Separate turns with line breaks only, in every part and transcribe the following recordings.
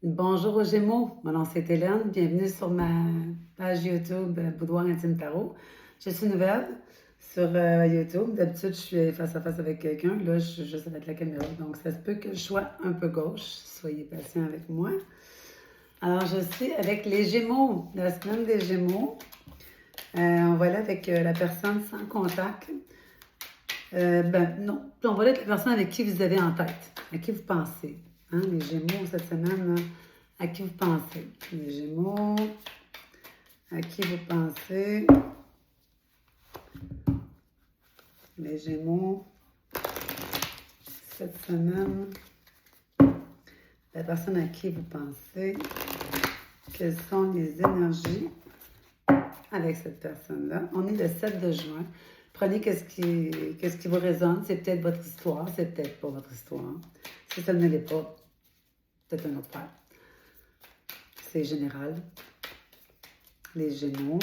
Bonjour aux Gémeaux, mon nom c'est Hélène, bienvenue sur ma page YouTube Boudoir Intime Tarot. Je suis nouvelle sur YouTube, d'habitude je suis face à face avec quelqu'un, là je suis juste avec la caméra, donc ça se peut que je sois un peu gauche, soyez patient avec moi. Alors je suis avec les Gémeaux, la semaine des Gémeaux. On va aller avec la personne sans contact. Non, on va aller avec la personne avec qui vous avez en tête, à qui vous pensez. Hein, les Gémeaux cette semaine, là, à qui vous pensez? Les Gémeaux, à qui vous pensez? Les Gémeaux, cette semaine, la personne à qui vous pensez? Quelles sont les énergies avec cette personne-là? On est le 7 de juin. Prenez qu'est-ce qui vous résonne. C'est peut-être votre histoire, c'est peut-être pas votre histoire. Si ça ne l'est pas, peut-être un autre père. C'est général. Les Gémeaux.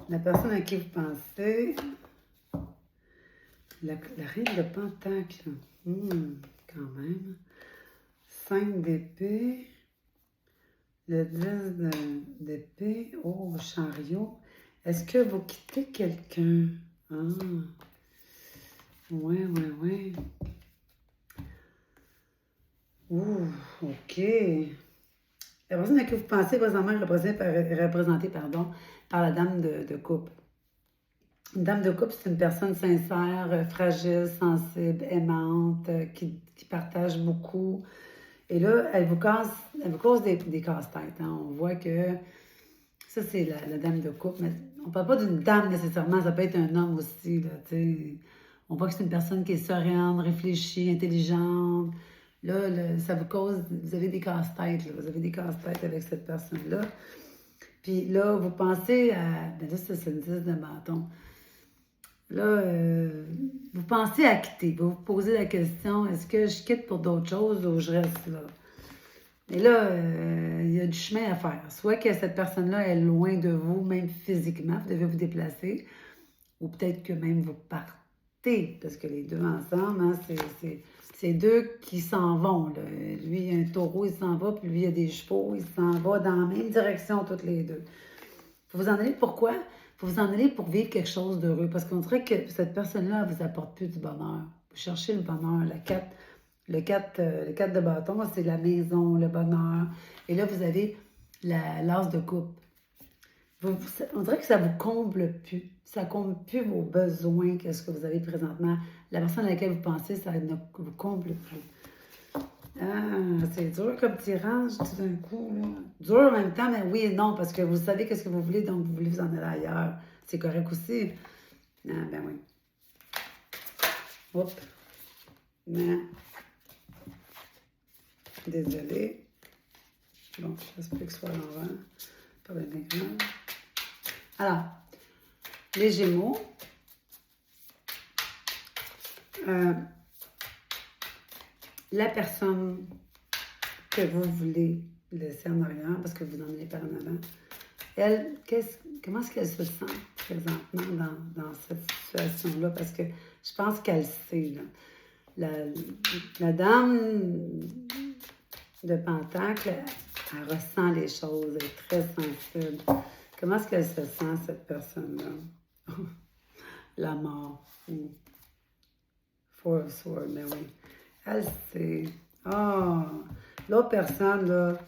La personne à qui vous pensez, la reine de Pentacle, quand même. 5 d'épée, le 10 d'épée, oh, chariot. Est-ce que vous quittez quelqu'un? Ah, ouais. Ouh, ok. La personne à qui vous pensez, présentement, est représentée par la dame de coupe. Une dame de couple, c'est une personne sincère, fragile, sensible, aimante, qui partage beaucoup. Et là, elle vous cause des casse-têtes. Hein. On voit que ça, c'est la dame de couple. Mais on ne parle pas d'une dame nécessairement, ça peut être un homme aussi. Là, on voit que c'est une personne qui est sereine, réfléchie, intelligente. Là, ça vous cause, vous avez des casse-têtes. Vous avez des casse-têtes avec cette personne-là. Puis là, vous pensez à. Ben là, c'est une 10 de bâton. Là, vous pensez à quitter. Vous vous posez la question, est-ce que je quitte pour d'autres choses ou je reste là? Et là, il y a du chemin à faire. Soit que cette personne-là est loin de vous, même physiquement, vous devez vous déplacer, ou peut-être que même vous partez, parce que les deux ensemble, hein, c'est deux qui s'en vont. Là. Lui, il a un taureau, il s'en va, puis lui, il a des chevaux, il s'en va dans la même direction, toutes les deux. Vous vous en allez pourquoi? Vous vous en allez pour vivre quelque chose d'heureux, parce qu'on dirait que cette personne-là ne vous apporte plus du bonheur. Vous cherchez le bonheur, le 4 de bâton, c'est la maison, le bonheur. Et là, vous avez l'as de coupe. On dirait que ça vous comble plus. Ça comble plus vos besoins que ce que vous avez présentement. La personne à laquelle vous pensez, ça ne vous comble plus. Ah, c'est dur comme tirage tout d'un coup. Là. Dur en même temps, mais oui et non, parce que vous savez qu'est-ce que vous voulez, donc vous voulez vous en aller ailleurs. C'est correct aussi. Ah, ben oui. Oups. Mais, désolée. Bon, j'espère que ce soit à l'envers. Pas bien grave. Alors, les Gémeaux. La personne que vous voulez laisser en arrière, parce que vous en allez par en avant, elle, comment est-ce qu'elle se sent présentement dans cette situation-là? Parce que je pense qu'elle sait. Là. La dame de Pentacle, elle ressent les choses, elle est très sensible. Comment est-ce qu'elle se sent, cette personne-là? La mort. Four of Swords, mais oui. Elle sait. Ah! L'autre personne, là,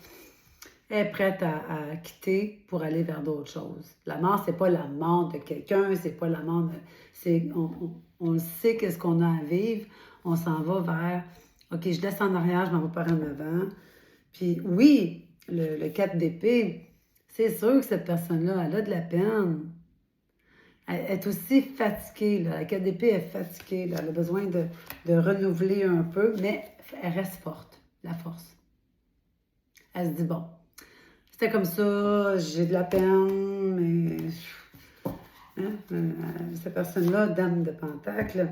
est prête à quitter pour aller vers d'autres choses. La mort, c'est pas la mort de quelqu'un, c'est pas la mort de... On sait qu'est-ce qu'on a à vivre, on s'en va vers... OK, je laisse en arrière, je m'en vais par en avant. Puis oui, le 4 d'épée, c'est sûr que cette personne-là, elle a de la peine. Elle est aussi fatiguée, là. La 4 d'épée est fatiguée, là. Elle a besoin de renouveler un peu, mais elle reste forte, la force. Elle se dit, bon, c'était comme ça, j'ai de la peine, mais... Hein, cette personne-là, dame de Pentacle,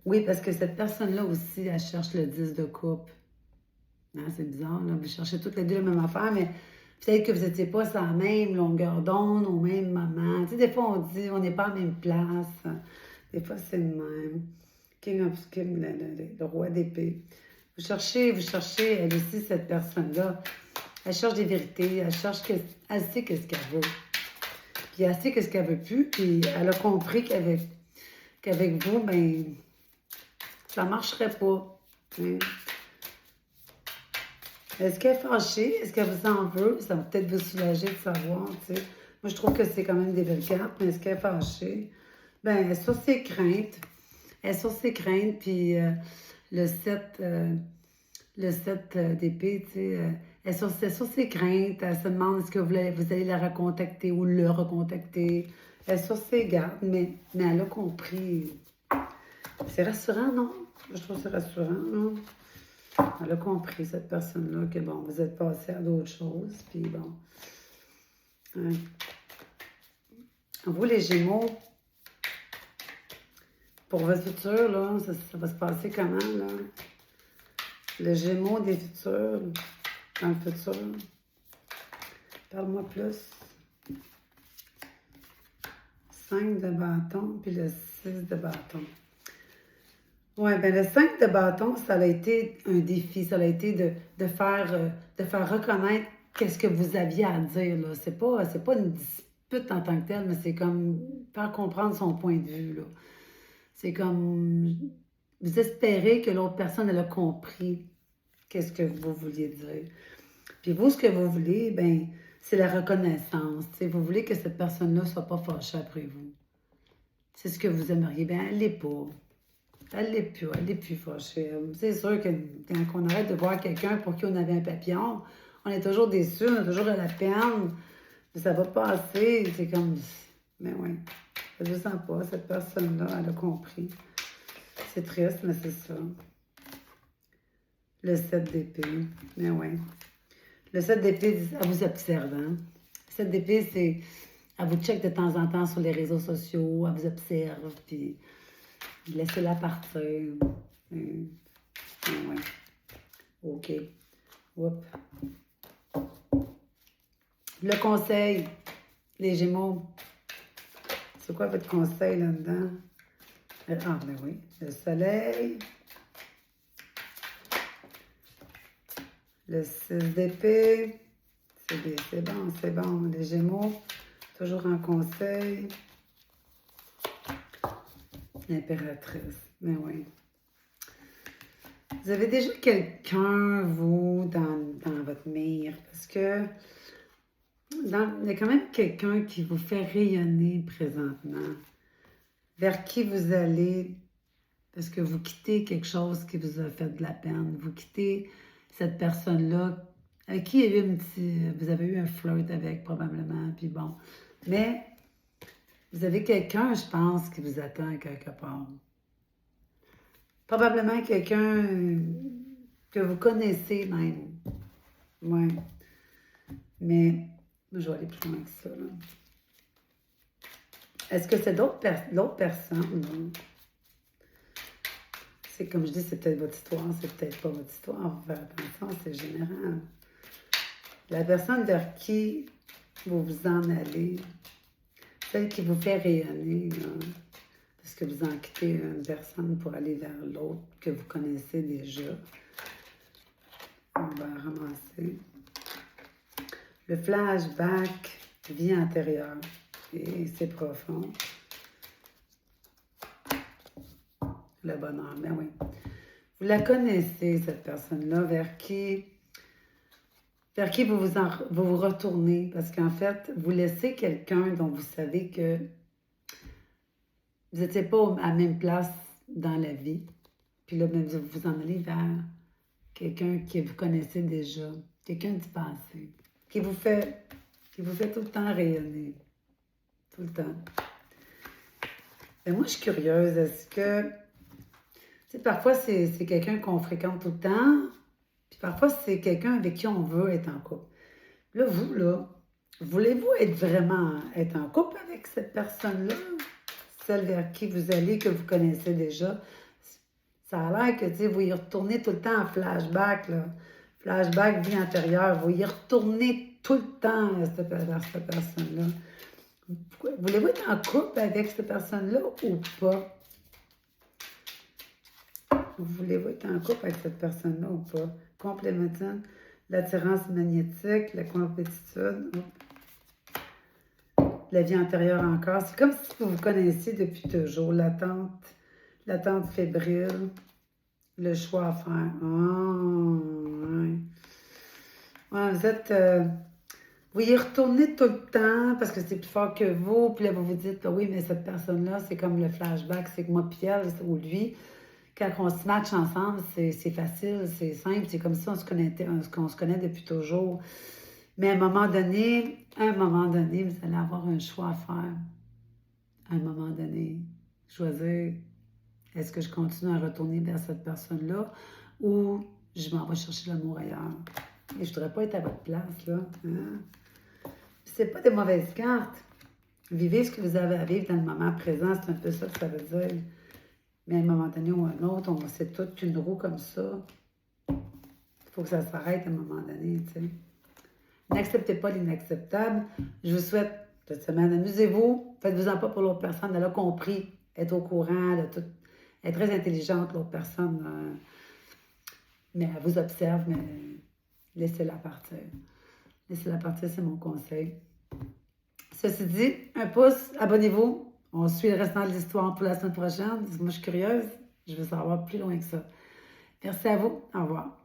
oui, parce que cette personne-là aussi, elle cherche le 10 de coupe. Hein, c'est bizarre, là. Vous cherchez toutes les deux la même affaire, mais peut-être que vous n'étiez pas sur la même longueur d'onde, au même moment. Tu sais, des fois, on dit, on n'est pas à la même place. Des fois, c'est le même. King of King, le roi d'épée. vous cherchez, elle aussi, cette personne-là. Elle cherche des vérités, elle cherche, elle sait qu'est-ce qu'elle veut. Puis elle sait qu'est-ce qu'elle veut plus, puis elle a compris qu'avec vous, ben, ça marcherait pas. Hein. Est-ce qu'elle est fâchée? Est-ce qu'elle vous en veut? Ça va peut-être vous soulager de savoir, tu sais. Moi, je trouve que c'est quand même des belles cartes, mais est-ce qu'elle est fâchée? Ben, elle est sur ses craintes. Elle est sur ses craintes, puis le 7, d'épée, tu sais, elle est sur ses craintes. Elle se demande est-ce que vous allez la recontacter ou le recontacter. Elle est sur ses gardes, mais elle a compris. C'est rassurant, non? Je trouve que c'est rassurant, non? Elle a compris, cette personne-là, que bon, vous êtes passé à d'autres choses, puis bon. Hein. Vous, les Gémeaux, pour votre futur, là, ça va se passer comment, là? Le Gémeaux des futurs, dans le futur. Parle-moi plus. 5 de bâton, puis le 6 de bâton. Oui, bien, le 5 de bâton, ça a été un défi. Ça a été de faire reconnaître qu'est-ce que vous aviez à dire, là. C'est pas une dispute en tant que telle, mais c'est comme faire comprendre son point de vue, là. C'est comme vous espérez que l'autre personne, elle a compris qu'est-ce que vous vouliez dire. Puis vous, ce que vous voulez, ben, c'est la reconnaissance. T'sais. Vous voulez que cette personne-là ne soit pas fâchée après vous. C'est ce que vous aimeriez. Bien, elle l'est pas. Elle l'est plus fâchée. C'est sûr que quand on arrête de voir quelqu'un pour qui on avait un papillon, on est toujours déçu, on est toujours à la peine. Mais ça va passer. C'est comme. Mais oui. Je ne sens pas. Cette personne-là, elle a compris. C'est triste, mais c'est ça. Le 7 d'épée. Mais oui. Le 7 d'épée, elle vous observe. Hein? Le 7 d'épée, c'est. Elle vous check de temps en temps sur les réseaux sociaux. Elle vous observe. Puis. Laissez-la partir. Oui. OK. Oups. Le conseil, les Gémeaux. C'est quoi votre conseil là-dedans? Ah, ben oui. Le soleil. Le 6 d'épée. C'est bon. Les Gémeaux, toujours en conseil. L'impératrice, mais oui. Vous avez déjà quelqu'un, vous, dans votre mire, parce que il y a quand même quelqu'un qui vous fait rayonner présentement, vers qui vous allez, parce que vous quittez quelque chose qui vous a fait de la peine, vous quittez cette personne-là, avec qui il y a eu vous avez eu un flirt avec probablement, puis bon, mais vous avez quelqu'un, je pense, qui vous attend quelque part. Probablement quelqu'un que vous connaissez même. Oui. Mais je vais aller plus loin que ça. Est-ce que c'est d'autres personnes? Non. C'est comme je dis, c'est peut-être votre histoire, c'est peut-être pas votre histoire. Faire attention, c'est général. La personne vers qui vous vous en allez, celle qui vous fait rayonner, là, parce que vous en quittez une personne pour aller vers l'autre que vous connaissez déjà. On va ramasser. Le flashback, vie antérieure. Et c'est profond. Le bonheur, ben oui. Vous la connaissez, cette personne-là, vers qui vous vous retournez. Parce qu'en fait, vous laissez quelqu'un dont vous savez que vous n'étiez pas à la même place dans la vie. Puis là, ben, vous vous en allez vers quelqu'un que vous connaissez déjà. Quelqu'un du passé. Qui vous fait tout le temps rayonner. Tout le temps. Ben moi, je suis curieuse. Est-ce que... Tu sais, parfois, c'est quelqu'un qu'on fréquente tout le temps. Puis parfois, c'est quelqu'un avec qui on veut être en couple. Là, vous, là, voulez-vous vraiment être en couple avec cette personne-là? Celle vers qui vous allez, que vous connaissez déjà. Ça a l'air que, tu sais, vous y retournez tout le temps en flashback, là. Flashback, vie antérieure. Vous y retournez tout le temps vers cette personne-là. Voulez-vous être en couple avec cette personne-là ou pas? Voulez-vous être en couple avec cette personne-là ou pas? Complémentant l'attirance magnétique, la compétition, la vie antérieure encore. C'est comme si vous vous connaissiez depuis toujours. L'attente fébrile, le choix à faire. Oh, ouais. Ouais, vous y retournez tout le temps parce que c'est plus fort que vous. Puis là, vous vous dites, oui, mais cette personne-là, c'est comme le flashback, c'est que moi, puis elle, ou lui, quand on se match ensemble, c'est facile, c'est simple, c'est comme ça, on se connaît depuis toujours. Mais à un moment donné, vous allez avoir un choix à faire. À un moment donné, choisir, est-ce que je continue à retourner vers cette personne-là ou je m'en vais chercher l'amour ailleurs? Et je ne voudrais pas être à votre place, là. Hein? C'est pas des mauvaises cartes. Vivez ce que vous avez à vivre dans le moment présent, c'est un peu ça que ça veut dire. Mais à un moment donné ou à un autre, c'est toute une roue comme ça. Il faut que ça s'arrête à un moment donné, tu sais. N'acceptez pas l'inacceptable. Je vous souhaite cette semaine, amusez-vous. Faites-vous-en pas pour l'autre personne. Elle a compris, être au courant, elle est très intelligente, l'autre personne. Mais elle vous observe, mais laissez-la partir. Laissez-la partir, c'est mon conseil. Ceci dit, un pouce, abonnez-vous. On suit le restant de l'histoire pour la semaine prochaine. Moi, je suis curieuse. Je veux savoir plus loin que ça. Merci à vous. Au revoir.